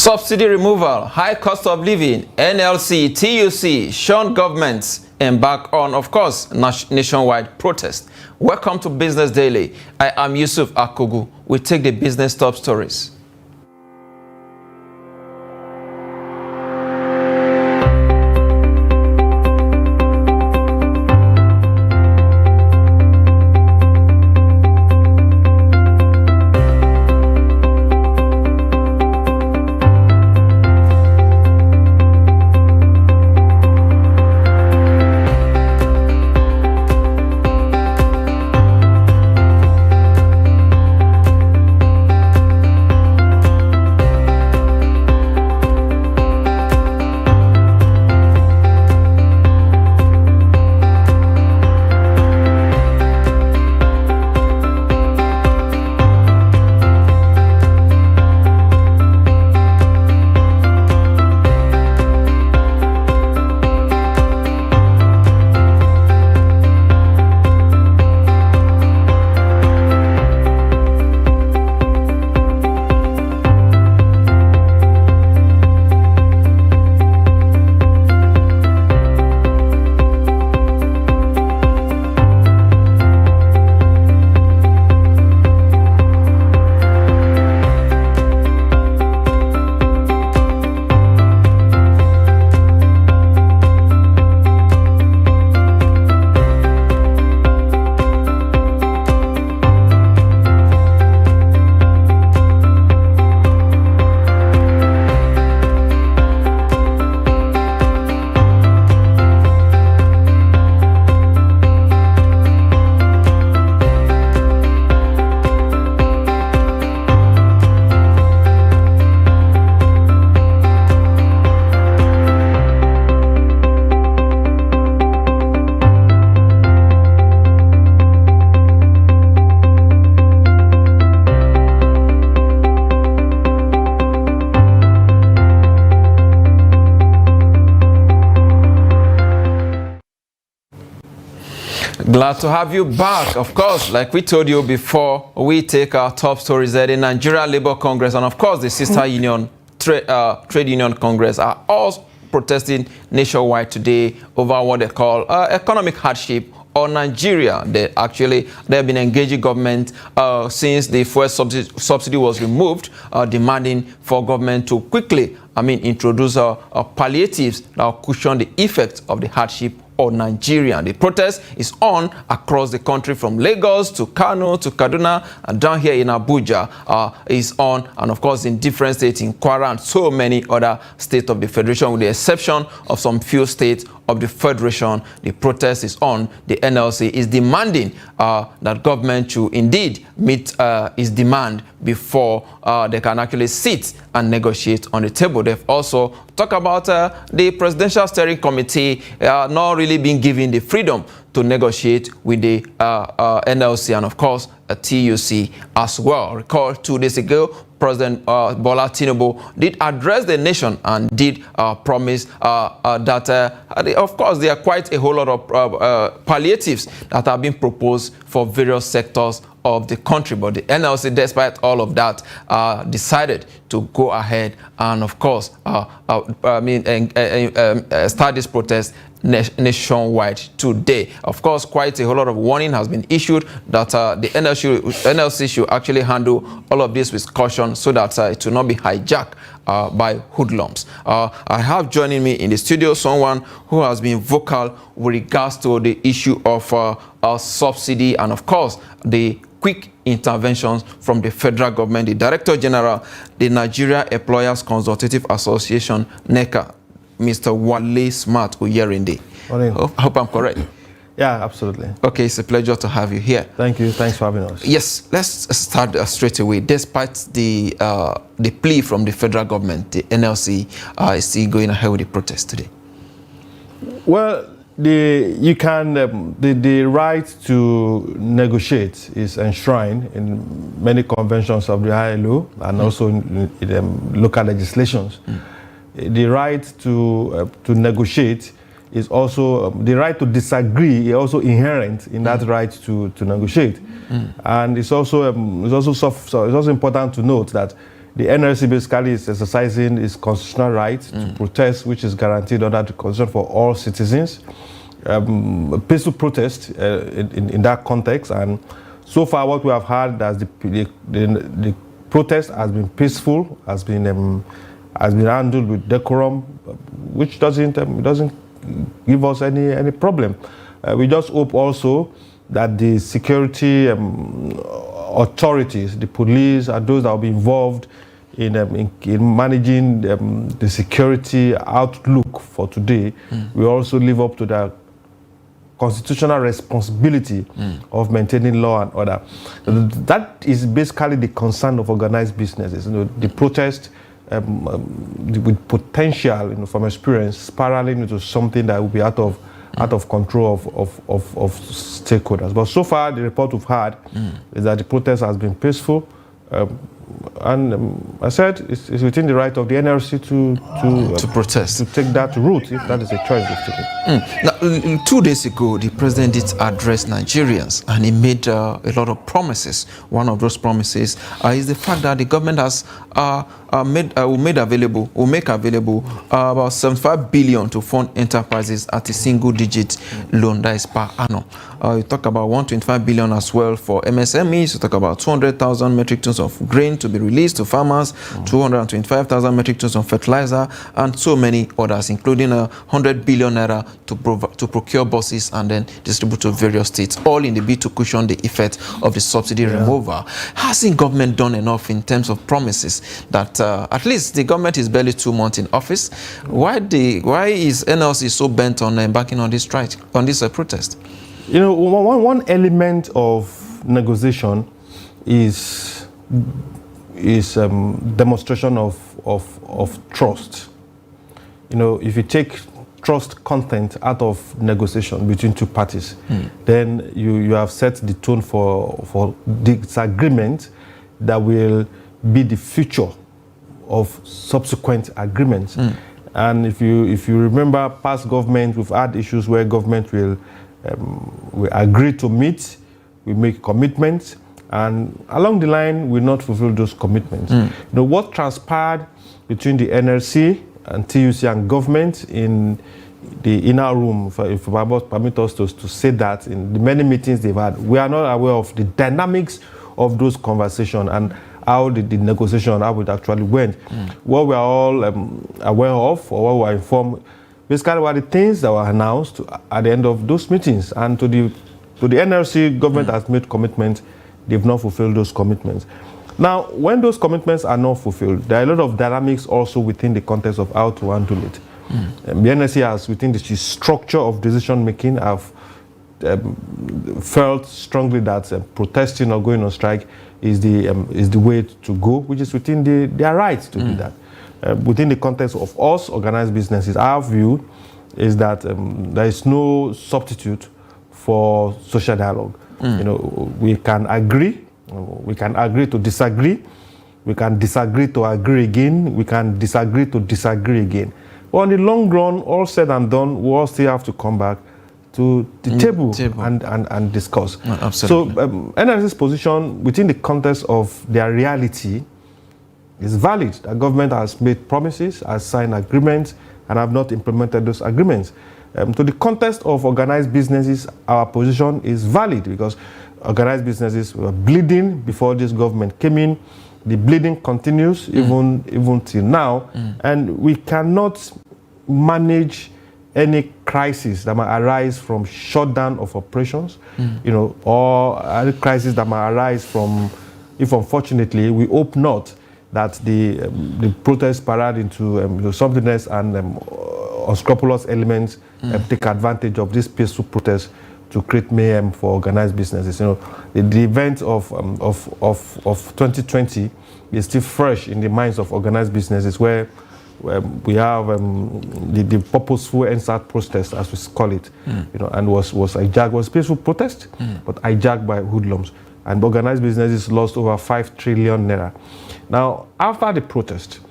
Subsidy removal, high cost of living, NLC, TUC, Shuns governments embark on, of course, nationwide protest. Welcome to Business Daily. I am Yusuf Akogu. We take the business top stories. Glad to have you back. Of course, like we told you before, we take our top stories there. The Nigeria Labour Congress and, of course, the sister union, Trade Union Congress are all protesting nationwide today over what they call economic hardship on Nigeria. They have been engaging government since the fuel subsidy was removed, demanding for government to quickly, introduce palliatives that will cushion the effects of the hardship on Nigeria. The protest is on across the country from Lagos to Kano to Kaduna, and down here in Abuja is on, and of course in different states, in Kwara and so many other states of the Federation, with the exception of some few states of the Federation. The protest is on. The NLC is demanding that government should indeed meet its demand before they can actually sit and negotiate on the table. They've also talked about the Presidential Steering Committee not really being given the freedom to negotiate with the NLC and, of course, TUC as well. Recall 2 days ago, President Bola Tinubu did address the nation and did promise that, of course, there are quite a whole lot of palliatives that have been proposed for various sectors of the country. But the NLC, despite all of that, decided to go ahead and, of course, start this protest nationwide today. Of course, quite a whole lot of warning has been issued that the NLC should actually handle all of this with caution so that it will not be hijacked by hoodlums. I have joining me in the studio someone who has been vocal with regards to the issue of subsidy and, of course, the quick interventions from the federal government, the Director General, the Nigeria Employers Consultative Association, NECA, Mr. Wale Smart Uyerinde. I hope I'm correct. Yeah, absolutely. Okay, it's a pleasure to have you here. Thank you. Thanks for having us. Yes, let's start straight away. Despite the plea from the federal government, the NLC is still going ahead with the protest today. Well, the right to negotiate is enshrined in many conventions of the ILO and also in local legislations. The right to negotiate is also the right to disagree is also inherent in that right to negotiate. And it's also important to note that The NLC basically is exercising its constitutional right to protest, which is guaranteed under the Constitution for all citizens. Peaceful protest in that context, and so far what we have heard that the protest has been peaceful, has been handled with decorum, which doesn't give us any problem. We just hope also that the security authorities, the police, and those that will be involved in managing the security outlook for today, we also live up to the constitutional responsibility of maintaining law and order. That is basically the concern of organized businesses. The protest with potential, from experience, spiraling into something that will be out of control of stakeholders. But so far, the report we've had is that the protest has been peaceful. And I said it's within the right of the NLC to protest, to take that route if that is a choice they've taken. Now, 2 days ago, the president did address Nigerians, and he made a lot of promises. One of those promises is the fact that the government has will make available about 75 billion to fund enterprises at a single-digit loan, that is per annum. You talk about 125 billion as well for MSMEs. You talk about 200,000 metric tons of grain to be released to farmers, 225,000 metric tons of fertilizer, and so many others, including 100 billion naira to procure buses and then distribute to various states, all in the bid to cushion the effect of the subsidy removal. Hasn't government done enough in terms of promises that at least the government is barely 2 months in office? Why is NLC so bent on embarking on this strike, on this protest? One element of negotiation is demonstration of trust. If you take trust content out of negotiation between two parties, then you have set the tone for disagreement that will be the future of subsequent agreements. And if you remember past government, we've had issues where government will agree to meet, we make commitments, and along the line will not fulfill those commitments. What transpired between the NLC and TUC and government in the inner room, if permit us to say that, in the many meetings they've had, we are not aware of the dynamics of those conversations and how the negotiation, how it actually went. What we are all aware of, or what we are informed, basically were the things that were announced at the end of those meetings. And to the NLC, government has made commitments, they've not fulfilled those commitments. Now, when those commitments are not fulfilled, there are a lot of dynamics also within the context of how to handle it. The NLC has, within the structure of decision-making, have felt strongly that protesting or going on strike is the way to go, which is within their rights to do that. Within the context of us, organized businesses, our view is that there is no substitute for social dialogue. We can agree to disagree, we can disagree to agree again, we can disagree to disagree again. But on the long run, all said and done, we all still have to come back to the table. And discuss. Absolutely. So NLC's position within the context of their reality is valid. The government has made promises, has signed agreements, and have not implemented those agreements. To the context of organized businesses, our position is valid because organized businesses were bleeding before this government came in. The bleeding continues even till now, and we cannot manage any crisis that might arise from shutdown of operations, or any crisis that might arise from, if unfortunately, we hope not, that the protest parade into something else and unscrupulous elements take advantage of this peaceful protest to create mayhem for organized businesses. The event of 2020 is still fresh in the minds of organized businesses, where we have the purposeful NSAT protest, as we call it, and was hijacked, was peaceful protest, but hijacked by hoodlums. And organized businesses lost over 5 trillion naira. Now, after the protest,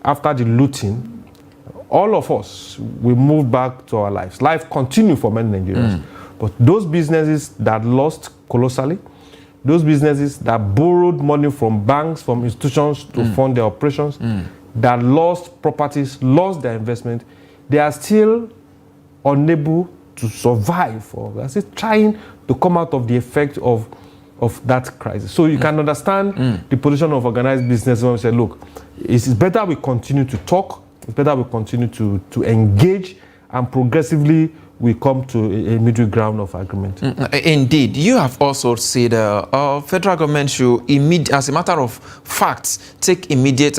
after the looting, all of us, we moved back to our lives. Life continued for many Nigerians. But those businesses that lost colossally, those businesses that borrowed money from banks, from institutions to fund their operations, that lost properties, lost their investment, they are still unable to survive, or they are still trying to come out of the effect of that crisis. So you can understand the position of organized business when we say, look, it's better we continue to talk, it's better we continue to engage, and progressively we come to a middle ground of agreement. Indeed. You have also said federal government should, as a matter of facts, take immediate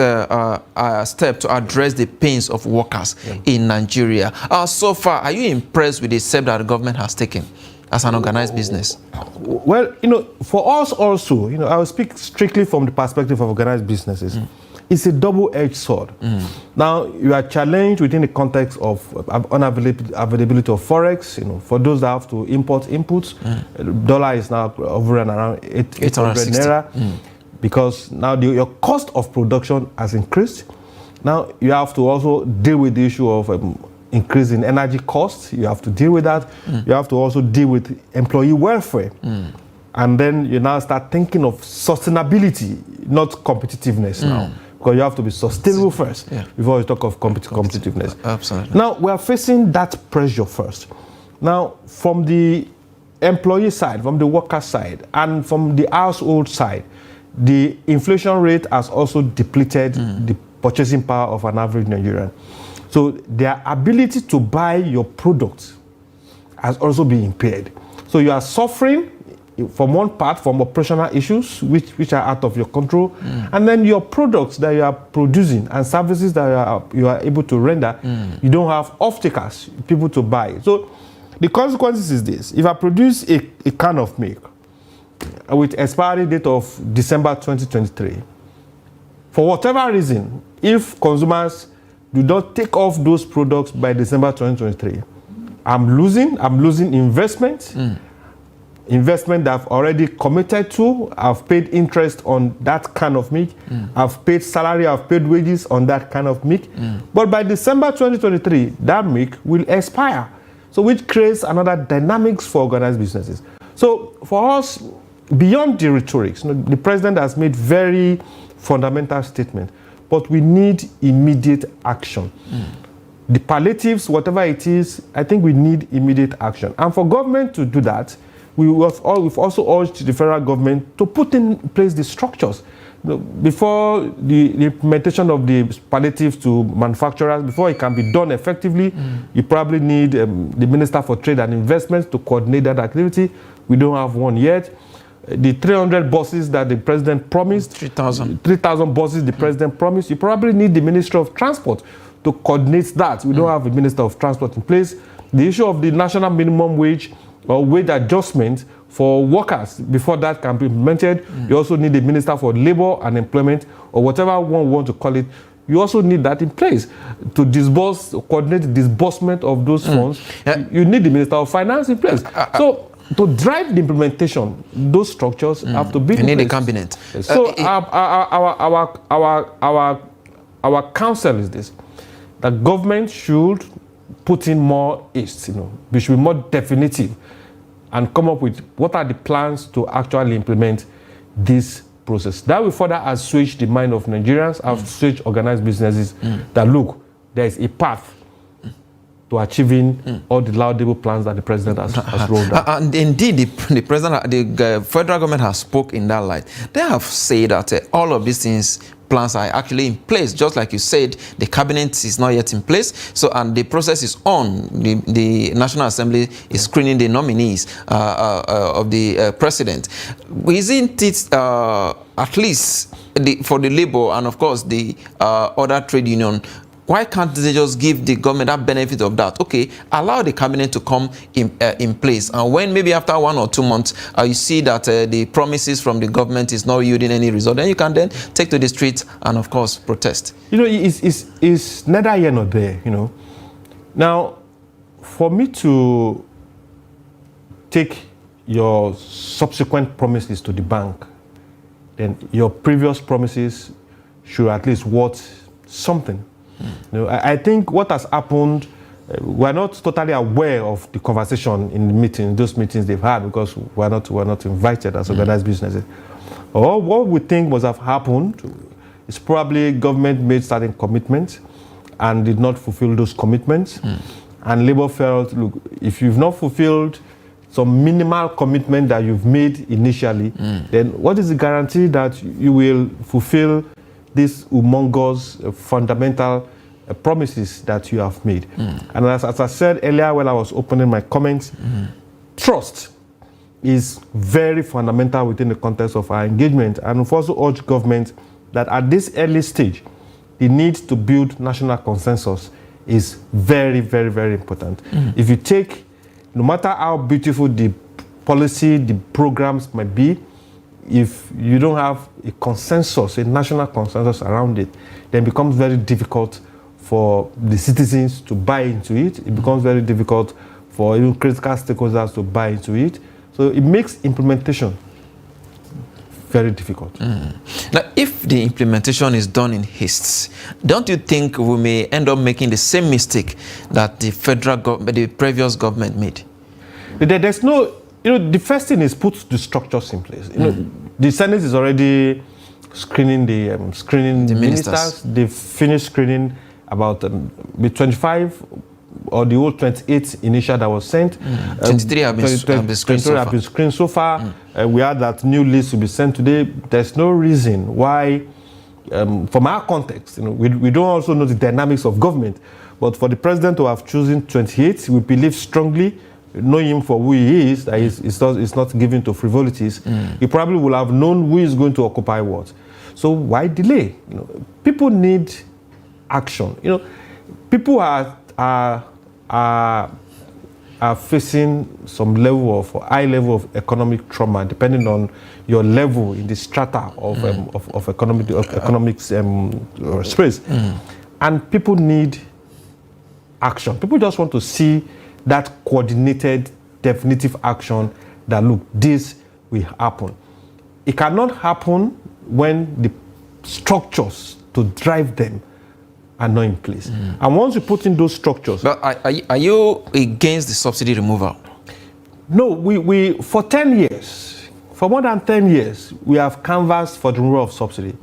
step to address the pains of workers in Nigeria. So far, are you impressed with the step that the government has taken as an organized business? Well, for us also, I will speak strictly from the perspective of organized businesses. It's a double-edged sword. Now, you are challenged within the context of unavailability of forex. For those that have to import inputs, the dollar is now over and around 800 naira, because now your cost of production has increased. Now, you have to also deal with the issue of increase in energy costs. You have to deal with that. You have to also deal with employee welfare. And then you now start thinking of sustainability, not competitiveness now. Because you have to be sustainable first before you talk of competitiveness. Absolutely. Now, we are facing that pressure first. Now, from the employee side, from the worker side, and from the household side, the inflation rate has also depleted the purchasing power of an average Nigerian. So their ability to buy your product has also been impaired. So you are suffering from one part, from operational issues which are out of your control, and then your products that you are producing and services that you are able to render, you don't have off-takers, people to buy. So the consequences is this: if I produce a can of milk with expiry date of December 2023, for whatever reason, if consumers do not take off those products by December 2023, I'm losing investment. Investment that I've already committed to. I've paid interest on that kind of milk. I've paid salary, I've paid wages on that kind of milk. But by December 2023, that milk will expire. So which creates another dynamics for organized businesses. So for us, beyond the rhetorics, the president has made very fundamental statements, but we need immediate action. The palliatives, whatever it is, I think we need immediate action. And for government to do that, we've also urged the federal government to put in place the structures. Before the implementation of the palliatives to manufacturers, before it can be done effectively, you probably need the Minister for Trade and Investments to coordinate that activity. We don't have one yet. The 300 buses that the president promised, 3,000 buses the president promised, you probably need the Ministry of Transport to coordinate that. We don't have a Minister of Transport in place. The issue of the national minimum wage or wage adjustment for workers, before that can be implemented, you also need the Minister for Labor and Employment, or whatever one want to call it. You also need that in place to disburse, coordinate the disbursement of those funds. You need the Minister of Finance in place. So to drive the implementation, those structures have to be in place. You need a cabinet. So our counsel is this: that government should put in more haste, we should be more definitive and come up with what are the plans to actually implement this process. That will further assuage the mind of Nigerians, assuage organized businesses that look, there is a path to achieving all the laudable plans that the president has rolled out. And indeed, the president, the federal government has spoke in that light. They have said that all of these plans are actually in place. Just like you said, the cabinet is not yet in place. So, and the process is on. The National Assembly is screening the nominees of the president. Isn't it at least for the labor and of course the other trade union, why can't they just give the government that benefit of that? Okay, allow the cabinet to come in place. And when maybe after 1 or 2 months, you see that the promises from the government is not yielding any result, then you can then take to the streets and, of course, protest. It's neither here nor there, Now, for me to take your subsequent promises to the bank, then your previous promises should at least worth something. I think what has happened we're not totally aware of the conversation in the meeting, those meetings they've had, because we're not invited as organized businesses. Or what we think must have happened is probably government made certain commitments and did not fulfill those commitments. And Labour felt, look, if you've not fulfilled some minimal commitment that you've made initially, then what is the guarantee that you will fulfill these humongous fundamental promises that you have made? And as I said earlier when I was opening my comments, trust is very fundamental within the context of our engagement. And we've also urged government that at this early stage, the need to build national consensus is very, very, very important. If you take, no matter how beautiful the policy, the programs might be, if you don't have a consensus, a national consensus around it, then it becomes very difficult for the citizens to buy into it. It becomes very difficult for even critical stakeholders to buy into it. So it makes implementation very difficult. Now, if the implementation is done in haste, don't you think we may end up making the same mistake that the previous government made? There's no, the first thing is put the structures in place. The Senate is already screening the ministers. They've finished screening about the 25 or the whole 28 initial that was sent. 23 have been screened so far. We had that new list to be sent today. There's no reason why, from our context, we don't also know the dynamics of government, but for the president to have chosen 28, we believe strongly, knowing him for who he is, that he's not given to frivolities, he probably will have known who is going to occupy what. So why delay? People need action. People are facing some level of high level of economic trauma, depending on your level in the strata of economic space, and people need action. People just want to see that coordinated, definitive action that, look, this will happen. It cannot happen when the structures to drive them are not in place. And once you put in those structures... But are you against the subsidy removal? No, we for 10 years, for more than 10 years, we have canvassed for the removal of subsidy.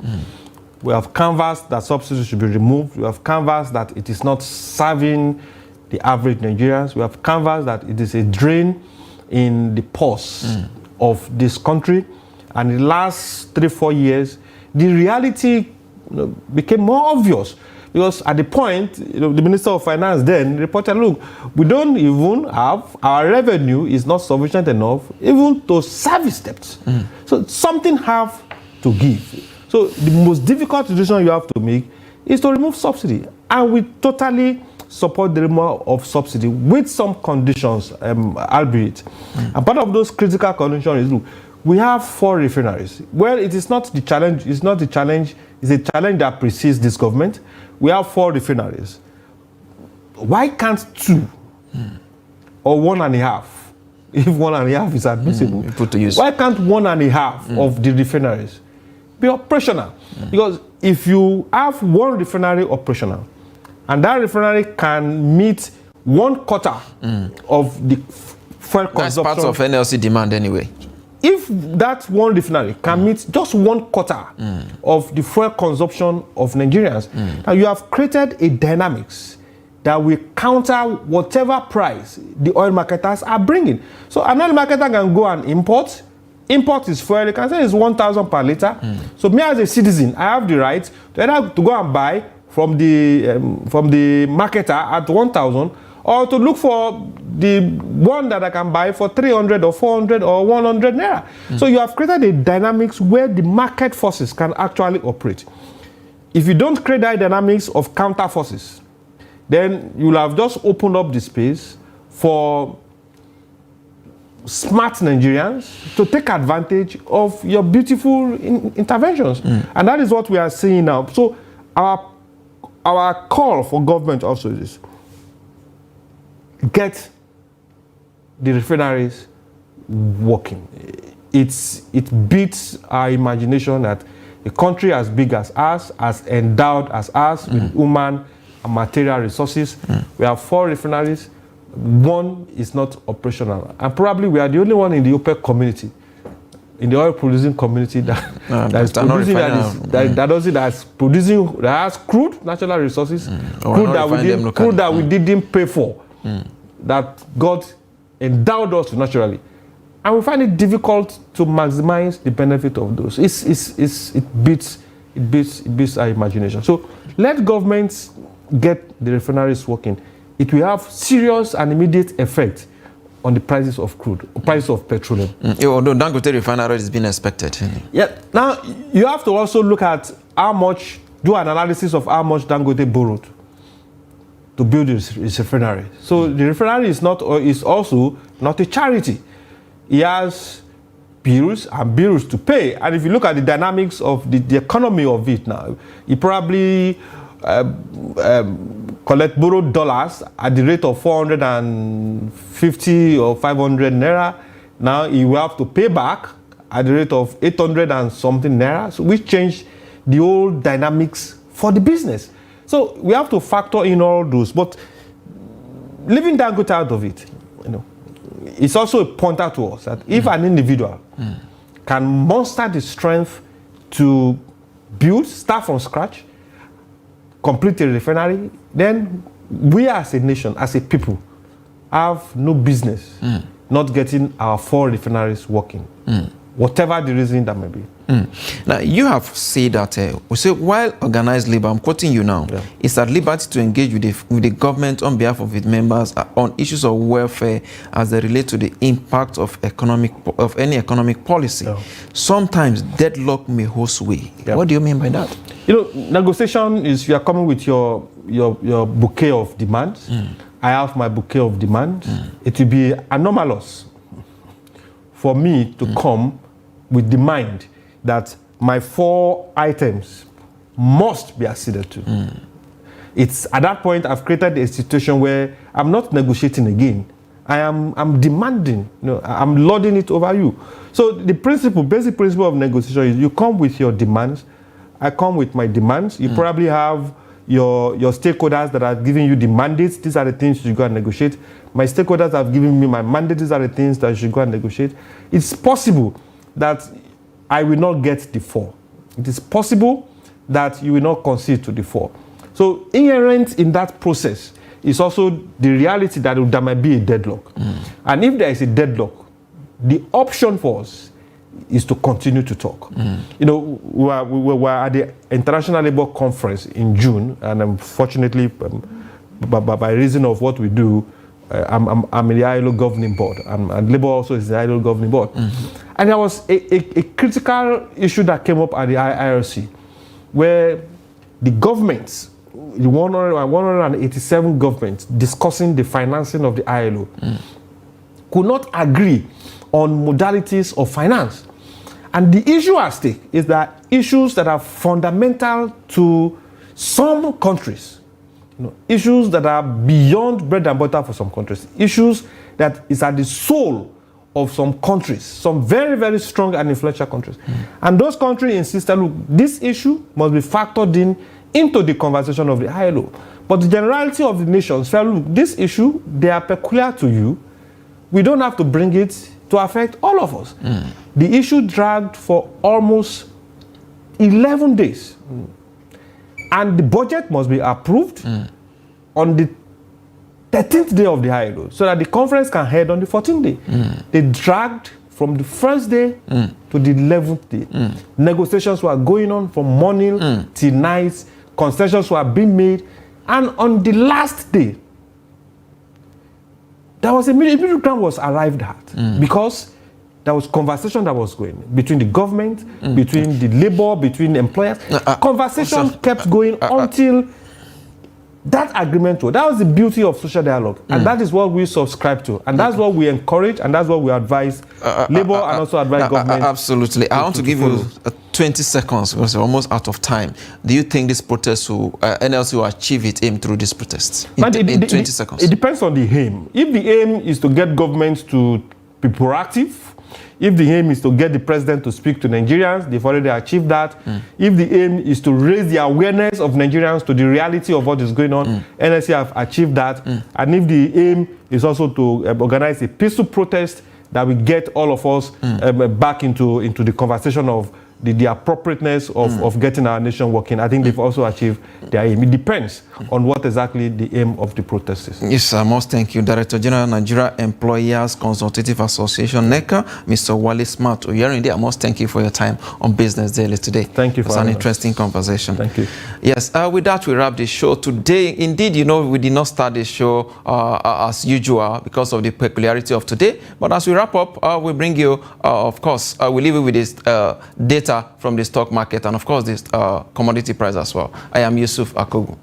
We have canvassed that subsidy should be removed. We have canvassed that it is not serving the average Nigerians. We have canvassed that it is a drain in the purse of this country. And in the last 3-4 years, the reality became more obvious. Because at the point, the Minister of Finance then reported, look, we don't even have, our revenue is not sufficient enough even to service debts. So something have to give. So the most difficult decision you have to make is to remove subsidy. And we totally support the removal of subsidy with some conditions, albeit. And part of those critical conditions is, look, we have 4 refineries. Well, it is not the challenge, it's not the challenge, it's a challenge that precedes this government. We have 4 refineries. Why can't 2 or 1.5, if 1.5 is admissible, put to use? Why can't 1.5 of the refineries be operational? Because if you have 1 refinery operational, and that refinery can meet 1/4 of the fuel consumption. That's part of NLC demand anyway. If that 1 refinery can meet just 1/4 of the fuel consumption of Nigerians, now you have created a dynamics that will counter whatever price the oil marketers are bringing. So an oil marketer can go and import. Import is fuel. They can say it's 1,000 per liter. So me as a citizen, I have the right to either to go and buy from the marketer at 1,000, or to look for the one that I can buy for 300 or 400 or 100 naira. So you have created a dynamics where the market forces can actually operate. If you don't create that dynamics of counter forces, then you'll have just opened up the space for smart Nigerians to take advantage of your beautiful interventions. And that is what we are seeing now. So our call for government also is get the refineries working. It beats our imagination that a country as big as us, as endowed as us, with human material resources. We have 4 refineries. 1 is not operational. And probably we are the only one in the OPEC community, in the oil producing community that is producing that has crude natural resources, crude that we didn't pay for, that God endowed us naturally, and we find it difficult to maximize the benefit of those. It beats our imagination. So let governments get the refineries working. It will have serious and immediate effect on the prices of crude, price of petroleum. Although Dangote refinery is being expected. Yeah. Now you have to also look at how much, do an analysis of how much Dangote borrowed to build his refinery. So the refinery is also not a charity. He has bills and bills to pay. And if you look at the dynamics of the economy of it now, he probably borrowed dollars at the rate of 450 or 500 naira. Now he will have to pay back at the rate of 800 and something naira, so which changed the whole dynamics for the business. So we have to factor in all those, but leaving Dangote out of it, it's also a pointer to us that if an individual can muster the strength to start from scratch, complete a refinery, then we as a nation, as a people, have no business not getting our 4 refineries working, whatever the reason that may be. Now, you have said that, we say, while organized labor, I'm quoting you now, is at liberty to engage with the government on behalf of its members on issues of welfare as they relate to the impact of any economic policy. Sometimes deadlock may host way. What do you mean by that? Negotiation is, you are coming with your bouquet of demands. I have my bouquet of demands. It will be anomalous for me to come with the mind that my 4 items must be acceded to. It's at that point I've created a situation where I'm not negotiating again. I'm demanding, I'm lording it over you. So the basic principle of negotiation is you come with your demands, I come with my demands. You probably have your stakeholders that are giving you the mandates. These are the things you go and negotiate. My stakeholders have given me my mandate. These are the things that you should go and negotiate. It's possible that I will not get the 4. It is possible that you will not concede to the 4. So inherent in that process is also the reality that there might be a deadlock. And if there is a deadlock, the option for us is to continue to talk. We were at the International Labour Conference in June, and unfortunately, by reason of what we do, I'm in the ILO governing board, and Labour also is the ILO governing board. And there was a critical issue that came up at the IRC, where the governments, the 187 governments discussing the financing of the ILO, could not agree on modalities of finance. And the issue at stake is that issues that are fundamental to some countries, issues that are beyond bread and butter for some countries, issues that is at the soul of some countries, some very, very strong and influential countries. And those countries insisted, look, this issue must be factored into the conversation of the ILO. But the generality of the nations felt, look, this issue, they are peculiar to you. We don't have to bring it to affect all of us. The issue dragged for almost 11 days. And the budget must be approved on the 13th day of the ILO so that the conference can head on the 14th day. They dragged from the first day to the 11th day. Negotiations were going on from morning till night. Concessions were being made. And on the last day, there was a middle ground was arrived at because there was conversation that was going between the government, between the labor, between the employers. Conversation kept going until that agreement was. That was the beauty of social dialogue, and that is what we subscribe to, and that's what we encourage, and that's what we advise labor and also advise government. Absolutely. I want to give you 20 seconds because we're almost out of time. Do you think this protest will NLC will achieve its aim through this protest in 20 seconds? It depends on the aim. If the aim is to get governments to be proactive. If the aim is to get the president to speak to Nigerians, they've already achieved that. If the aim is to raise the awareness of Nigerians to the reality of what is going on, NSC have achieved that. And if the aim is also to organize a peaceful protest that will get all of us back into the conversation of the appropriateness of getting our nation working, I think they've also achieved their aim. It depends on what exactly the aim of the protest is. Yes, I must thank you. Director General, Nigeria Employers Consultative Association, NECA, Mr. Wale Smart Oyerinde, I must thank you for your time on Business Daily today. Thank you for an interesting conversation. Thank you. Yes, with that, we wrap the show today. Indeed, you know, we did not start the show as usual because of the peculiarity of today. But as we wrap up, we bring you, of course, we leave you with this data from the stock market and, of course, this commodity price as well. I am Yusuf Akogu.